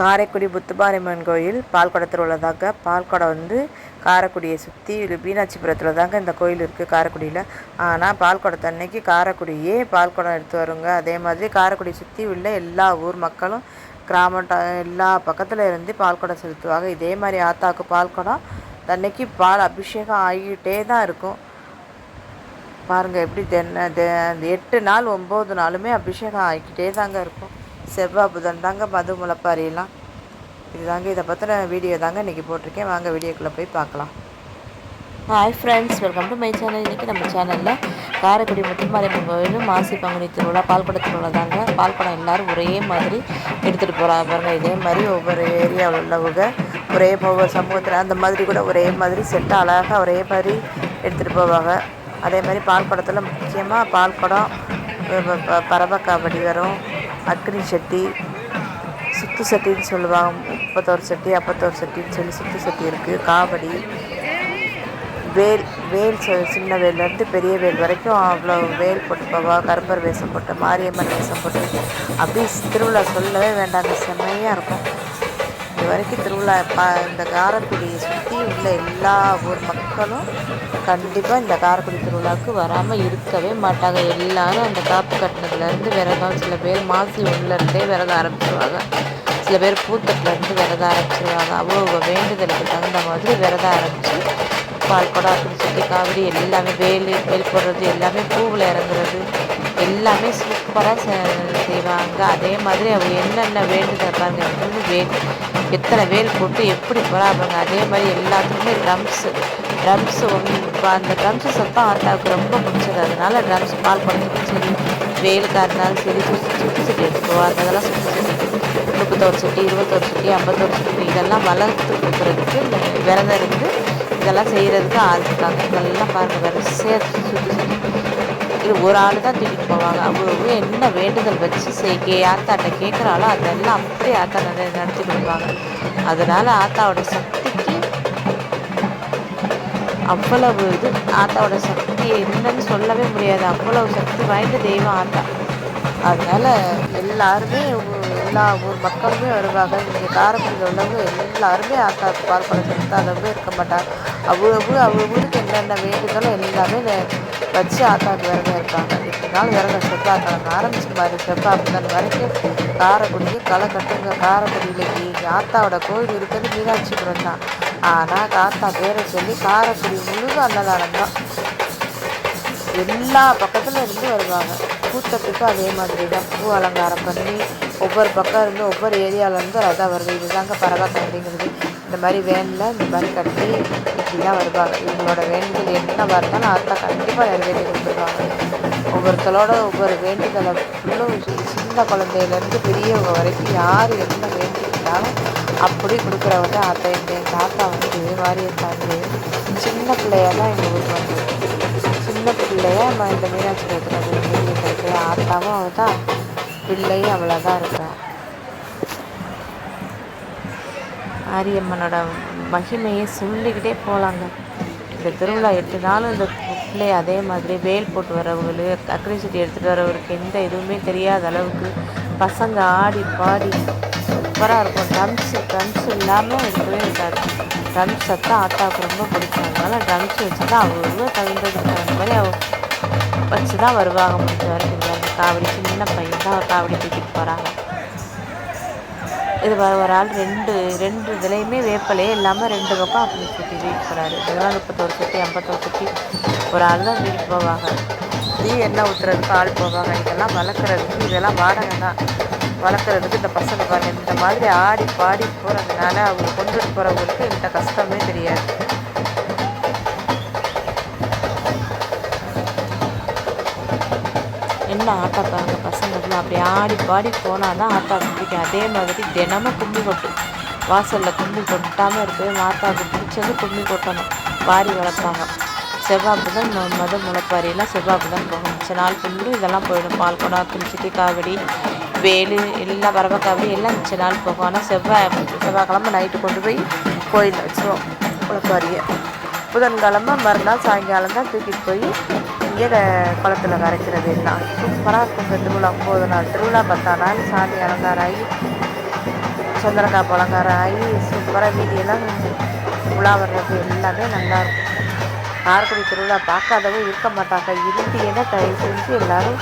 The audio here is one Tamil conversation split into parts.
காரைக்குடி முத்துமாரியம்மன் கோயில் பால்குடத்தில் உள்ளதாங்க. பால்குடம் வந்து காரைக்குடியை சுற்றி மீனாட்சிபுரத்தில் தாங்க இந்த கோயில் இருக்குது காரைக்குடியில். ஆனால் பால்குடத்து அன்னைக்கு காரைக்குடியே பால்குடம் எடுத்து வருங்க. அதே மாதிரி காரைக்குடி சுற்றி உள்ள எல்லா ஊர் மக்களும் கிராமம் எல்லா பக்கத்தில் இருந்து பால்குடம் செலுத்துவாங்க. இதே மாதிரி ஆத்தாவுக்கு பால்குடம் அன்னைக்கு பால் அபிஷேகம் ஆகிக்கிட்டே தான் இருக்கும். பாருங்கள் எப்படி 8 நாள் 9 நாளுமே அபிஷேகம் ஆகிக்கிட்டே தாங்க இருக்கும். செவ்வாய் புதன் தாங்க மது முளைப்பாரியெல்லாம். இது தாங்க இதை பற்றின வீடியோ தாங்க இன்றைக்கி போட்டிருக்கேன். வாங்க வீடியோக்குள்ளே போய் பார்க்கலாம். Hi friends, welcome to my channel. இன்றைக்கி நம்ம சேனலில் காரைக்குடி முத்துமாரியம்மன் கோயிலும் மாசி பங்குனி திருவிழா பால்குட திருவிழா தாங்க. பால்குடம் எல்லோரும் ஒரே மாதிரி எடுத்துகிட்டு போகிறாங்க பாருங்கள். இதே மாதிரி ஒவ்வொரு ஏரியாவில் உள்ளவங்க ஒவ்வொரு சமூகத்தில் அந்த மாதிரி கூட ஒரே மாதிரி செட்டு அழகாக ஒரே மாதிரி எடுத்துகிட்டு போவாங்க. அதே மாதிரி பால்குடத்தில் முக்கியமாக பால்குடம், பரபக்காவடி வரும், அக்னி சட்டி, சுத்து சட்டின்னு சொல்லுவாங்க. 31 சட்டி 51 சட்டின்னு சொல்லி சுத்து சட்டி இருக்குது. காவடி, வேல் சின்ன வேல்லேருந்து பெரிய வேல் வரைக்கும் அவ்வளோ வேல் போட்டு போவாங்க. கருப்பர் வேஷம் போட்டு, மாரியம்மன் வேஷம் போட்டு, அப்படி திருவிழா சொல்லவே வேண்டாங்க, செம்மையாக இருக்கும். இது வரைக்கும் திருவிழா இந்த காரைக்குடியை சுற்றி உள்ள எல்லா ஊர் மக்களும் கண்டிப்பாக இந்த காரைக்குடி திருவிழாவுக்கு வராமல் இருக்கவே மாட்டாங்க. எல்லோரும் அந்த காப்பு கட்டினதுலேருந்து விரதம், சில பேர் மாசி உள்ளேருந்தே விரதம் ஆரம்பிச்சிருவாங்க, சில பேர் பூத்தட்டிலேருந்து விரதம் ஆரம்பிச்சிருவாங்க. அவ்வளோ வேண்டுதலுக்கு தகுந்த மாதிரி விரதம் ஆரம்பித்து பால்குடம், அப்படி சுற்றி காவடி எல்லாமே வேல் போடுறது, எல்லாமே பூவில் இறங்குறது எல்லாமே சூப்பராக செய்வாங்க. அதே மாதிரி அவங்க என்னென்ன வேண்டுதல் பாருங்க, எத்தனை வேல் போட்டு எப்படி போகிறாங்க. அதே மாதிரி எல்லாத்துக்குமே ட்ரம்ஸு அந்த ட்ரம்ஸு சத்தம் ஆத்தாவுக்கு ரொம்ப பிடிச்சது. அதனால ட்ரம்ஸ் பால் குடத்துக்கும் சரி, வேலுக்காக இருந்தாலும் சரி, சுற்றி சட்டி எடுத்துக்குவோம். அதெல்லாம் சுற்றி சட்டி 31 சட்டி 21 சட்டி 51 சட்டி இதெல்லாம் வளர்த்து கொடுக்குறதுக்கு விரதம் இருந்து இதெல்லாம் செய்கிறதுக்கு ஆள் இருக்காங்க. இதெல்லாம் பாருங்கள், வரிசையாக சுற்றி சட்டி இது ஒரு ஆள் தான் தூக்கிட்டு போவாங்க. அவ்வளோ என்ன வேண்டுதல் வச்சு ஆத்தாட்ட கேட்குறாளோ அதெல்லாம் அப்படியே ஆத்தா நடத்தி கொடுப்பாங்க. அதனால் ஆத்தாவோட சக்திக்கு அவ்வளவு இது, ஆத்தாவோட சக்தி என்னன்னு சொல்லவே முடியாது. அவ்வளவு சக்தி வாய்ந்த தெய்வம் ஆத்தா. அதனால் எல்லாருமே எல்லா ஊர் மக்களுமே வருவாங்க. இங்கே காரைக்குடியில் உள்ளவங்க எல்லாருமே ஆத்தாவுக்கு பால்குடம் செலுத்தாதவங்க இருக்க மாட்டாங்க. அவ்வளோ ஊருக்கு என்னென்ன வேண்டுதலும் எல்லாமே வச்சு ஆத்தாவுக்கு விரதம் இருப்பாங்க. 8 நாள் விரதம் செவ்வாய்க்கிழமை ஆரம்பிச்சு மாதிரி செவ்வாய் புதன் வரைக்கும் காரைக்குடிக்கு களை கட்டுங்க. காரைக்குடியில் ஆத்தாவோட கோயில் இருக்கிறது மீனாட்சிபுரம் தான். ஆனால் ஆத்தா பேரை சொல்லி காரைக்குடி முழுக்க அன்னதானம் தான். எல்லா பக்கத்தில் இருந்து வருவாங்க. பூத்தட்டுக்கு அதே மாதிரி தான் பூ அலங்காரம் பண்ணி ஒவ்வொரு பக்கம் இருந்து ஒவ்வொரு ஏரியாவிலேருந்து ரதம் வருது. இதுதாங்க பரவாக்கண்டிங்கிறது. இந்த மாதிரி வேனில் இந்த மாதிரி கட்டி இப்படி தான் வருவாங்க. இவங்களோட வேண்டுதல் என்ன இருந்தாலும் ஆத்தா கண்டிப்பாக நிறைவேற்றி கொடுத்துருவாங்க. ஒவ்வொருத்தரோட ஒவ்வொரு வேண்டுதலை ஃபுல்லும் சின்ன குழந்தையிலேருந்து பெரியவங்க வரைக்கும் யார் என்ன வேண்டிக்கிட்டாலும் அப்படி கொடுக்குறவங்க ஆத்தா. எங்கள் ஆத்தா வந்து இதே மாதிரி இருக்காங்க. சின்ன பிள்ளையெல்லாம் எங்கள் ஊருக்கு வந்து சின்ன பிள்ளையா நான் இந்த மீனாட்சிபுரத்தில் இருக்கிற ஆத்தாவும் அவள் தான், பிள்ளையும் அவளை தான் இருக்கிறான். மாரியம்மனோட மகிமையை சொல்லிக்கிட்டே போகலாங்க. இந்த திருவிழா 8 நாளும் இந்த பிள்ளை அதே மாதிரி வேல் போட்டு வரவங்களுக்கு, அக்னி சட்டி எடுத்துகிட்டு வரவங்களுக்கு எந்த இதுவுமே தெரியாத அளவுக்கு பசங்க ஆடி பாடி சூப்பராக இருக்கும். ட்ரம்ஸ் இல்லாமல் இருக்கவே இருக்காது. ட்ரம்ஸ் சத்தம் ஆத்தாவுக்கு ரொம்ப பிடிக்கும். அதனால் ட்ரம்ஸ் வச்சு தான் அவ்வளோ தகுந்ததுக்கு தகுந்த மாதிரி வச்சு தான் வருவாங்க. முடிஞ்ச வரைக்கும் காவடி சின்ன பையன் தான் காவடி தூக்கிட்டு போகிறாங்க. இது ஒரு ஆள் ரெண்டு இதுலேயுமே வேப்பலையே இல்லாமல் 2 பக்கம் அப்படி சுற்றி தூக்கிட்டு போகிறாரு. இதெல்லாம் 31 சட்டி 51 சட்டி ஒரு ஆள் தான் தூக்கிட்டு போவாங்க. எண்ணெய் ஊற்றுறதுக்கு ஆள் போவாங்க. இதெல்லாம் வளர்க்குறதுக்கு இதெல்லாம் வாடகை தான். வளர்க்குறதுக்கு இந்த பசங்க பாருங்க இந்த மாதிரி ஆடி பாடி போகிறதுனால அவங்க கொண்டுட்டு போகிறவங்களுக்கு எந்த கஷ்டமே தெரியாது. என்ன ஆட்டா பாருங்க, பசங்களுக்குலாம் அப்படி ஆடி பாடி போனால் தான் ஆட்டா பிடிக்கும். அதே மாதிரி தினமும் கும்மி கொட்டு, வாசலில் கும்மி கொட்டாமல் இருக்கவே மாத்தாவுக்கு பிடிச்சது கும்மி கொட்டணும். வாரி வளர்ப்பாங்க. செவ்வாய் புதன் மத முளைப்பாரியெல்லாம் செவ்வாய் புதன் போகும். மிச்ச நாள் ஃபுல்லும் இதெல்லாம் போயிடும். பால்குடம், துளசி காவடி, வேலு எல்லாம் பரவக்காவடி எல்லாம் மிச்ச நாள் போகும். ஆனால் செவ்வாய்க்கிழமை நைட்டு கொண்டு போய் கோயிலில் வச்சுருவோம் முளைப்பாரியை. புதன்கிழமை மறுநாள் சாயங்காலம் தான் தூக்கிட்டு போய் இங்கே குளத்தில் கரைக்கிறது. எல்லாம் சூப்பராக இருக்கும். இந்த திருவிழா 9 நாள் திருவிழா 10ஆம் நாள் சாமி அலங்காரம் ஆகி சந்திரக்காய் பழங்காரம் ஆகி சூப்பராக வீதியெல்லாம் உலா வர்றது எல்லாமே நல்லாயிருக்கும். காரைக்குடி திருவிழா பார்க்காதவங்க இருக்க மாட்டாங்க. இருந்தீங்கன்னா தயவு செஞ்சு எல்லோரும்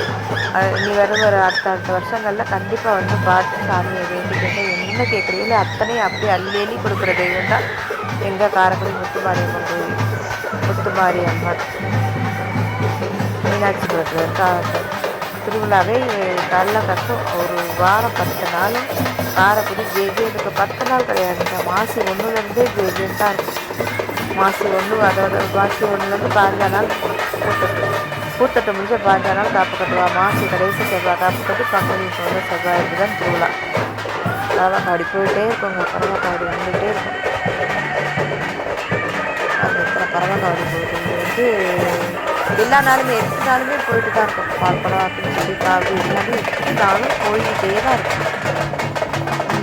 இனி வரும் அடுத்த வருஷங்களில் கண்டிப்பாக வந்து பார்த்து சாமியை வேண்டிக்கிட்டு என்ன கேட்குறீங்களோ அத்தனையும் அப்படியே அள்ளி கொடுக்குற தெய்வம் தான் எங்கள் காரைக்குடி முத்துமாரியம்மன் கோயில். முத்துமாரியம்மன் மீனாட்சிபுரத்தில் இருக்கா திருவிழாவே நல்லா கட்டும். ஒரு வாரம் 10 நாள் காரைக்குடி ஜேஜேனுக்கு 10 நாள் கிடையாதுங்க. மாசி 1லேருந்தே ஜேஜேன்னு தான் இருக்கும். மாசி 1 அதோட மாசி 1லேருந்து 15 நாள் பூத்தட்டு முடிஞ்ச 15 நாள் காப்பு கட்டுவா. மாசி கடைசி செவ்வாய் காப்பு கட்டி பங்குனி முதல் செவ்வாய் தான் திருவிழா. பறவைக்காடி போயிட்டே இருக்குங்க. பறவைக்காடி வந்துகிட்டே இருக்கும். அந்த இடத்துல பறவைக்காடி போயிட்டு வந்து எல்லா நாளுமே 8 நாளுமே போயிட்டு தான் இருக்கும். பால்படம் அப்படின்னு சொல்லி காவு எல்லாமே 8 நாளும் போய்கிட்டே தான் இருக்கும்.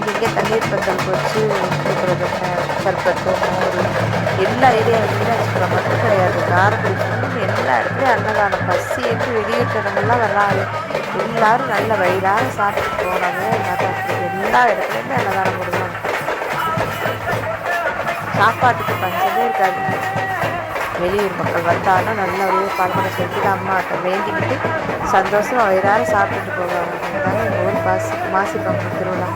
இங்கே தண்ணீர் பந்தல் வச்சு கொடுக்குறது சர்பத்து மோர் எல்லா ஏரியாவும் மீனாட்சிபுரம் மட்டும் கிடையாது. காரைக்குடி ஃபுல்லும் எல்லா இடத்துலையும் அன்னதானம். பசி என்று வெளியேற்றவங்கெல்லாம் வர்றாங்க. எல்லோரும் நல்ல வயிறார சாப்பிட்டு போகிறாங்க. எல்லா இடத்துலையுமே அன்னதானம் கொடுக்குறாங்க. சாப்பாட்டுக்கு பஞ்சமே இருக்காது. வெளியூர் மக்கள் வந்தாலும் நல்லபடியாக பால்படம் செஞ்சுட்டு அம்மாட்ட வேண்டிக்கிட்டு சந்தோஷமாக வயிறார சாப்பிட்டுட்டு போவாங்க. அதுதாங்க எங்கள் ஊர் மாசி பங்குனி திருவிழா.